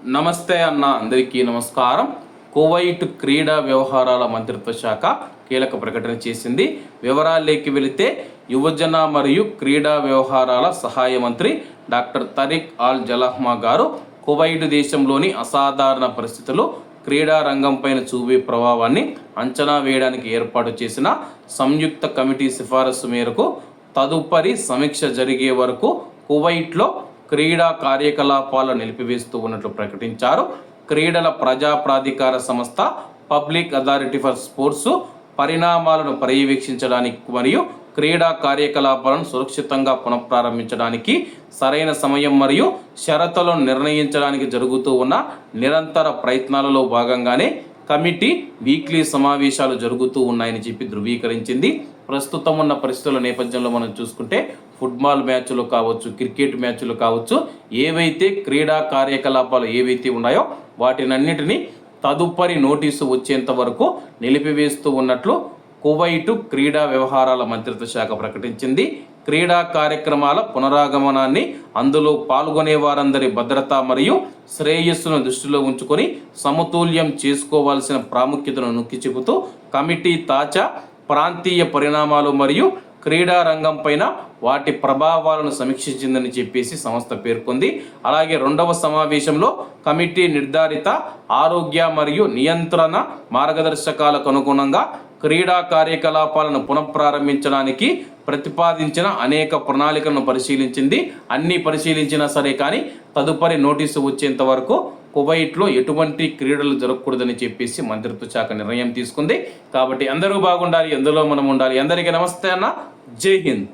నమస్తే అన్న, అందరికీ నమస్కారం. కువైట్ క్రీడా వ్యవహారాల మంత్రిత్వ శాఖ కీలక ప్రకటన చేసింది. వివరాల్లోకి వెళితే యువజన మరియు క్రీడా వ్యవహారాల సహాయ మంత్రి డాక్టర్ తరిక్ అల్ జలాహ్మా గారు కువైట్ దేశంలోని అసాధారణ పరిస్థితులు క్రీడా రంగంపైన చూపే ప్రభావాన్ని అంచనా వేయడానికి ఏర్పాటు చేసిన సంయుక్త కమిటీ సిఫారసు మేరకు తదుపరి సమీక్ష జరిగే వరకు కువైట్లో క్రీడా కార్యకలాపాలను నిలిపివేస్తూ ఉన్నట్లు ప్రకటించారు. క్రీడల ప్రజా ప్రాధికార సంస్థ పబ్లిక్ అథారిటీ ఫర్ స్పోర్ట్స్ పరిణామాలను పర్యవేక్షించడానికి మరియు క్రీడా కార్యకలాపాలను సురక్షితంగా పునఃప్రారంభించడానికి సరైన సమయం మరియు షరతులను నిర్ణయించడానికి జరుగుతూ ఉన్న నిరంతర ప్రయత్నాలలో భాగంగానే కమిటీ వీక్లీ సమావేశాలు జరుగుతూ ఉన్నాయని చెప్పి ధృవీకరించింది. ప్రస్తుతం ఉన్న పరిస్థితుల నేపథ్యంలో మనం చూసుకుంటే ఫుట్బాల్ మ్యాచ్లు కావచ్చు, క్రికెట్ మ్యాచ్లు కావచ్చు, ఏవైతే క్రీడా కార్యకలాపాలు ఏవైతే ఉన్నాయో వాటినన్నిటినీ తదుపరి నోటీసు వచ్చేంత వరకు నిలిపివేస్తూ ఉన్నట్లు కువైటు క్రీడా వ్యవహారాల మంత్రిత్వ శాఖ ప్రకటించింది. క్రీడా కార్యక్రమాల పునరాగమనాన్ని, అందులో పాల్గొనే వారందరి భద్రత మరియు శ్రేయస్సును దృష్టిలో ఉంచుకొని సమతుల్యం చేసుకోవాల్సిన ప్రాముఖ్యతను నొక్కి చెబుతూ కమిటీ తాజా ప్రాంతీయ పరిణామాలు మరియు క్రీడా రంగం పైన వాటి ప్రభావాలను సమీక్షించిందని చెప్పేసి సంస్థ పేర్కొంది. అలాగే రెండవ సమావేశంలో కమిటీ నిర్ధారిత ఆరోగ్య మరియు నియంత్రణ మార్గదర్శకాలకు అనుగుణంగా క్రీడా కార్యకలాపాలను పునఃప్రారంభించడానికి ప్రతిపాదించిన అనేక ప్రణాళికలను పరిశీలించింది. అన్నీ పరిశీలించినా సరే కానీ తదుపరి నోటీసు వచ్చేంత వరకు కువైట్లో ఎటువంటి క్రీడలు జరగకూడదని చెప్పేసి మంత్రిత్వ శాఖ నిర్ణయం తీసుకుంది. కాబట్టి అందరూ బాగుండాలి, ఎందులో మనం ఉండాలి. అందరికీ నమస్తే అన్న, జై హింద్.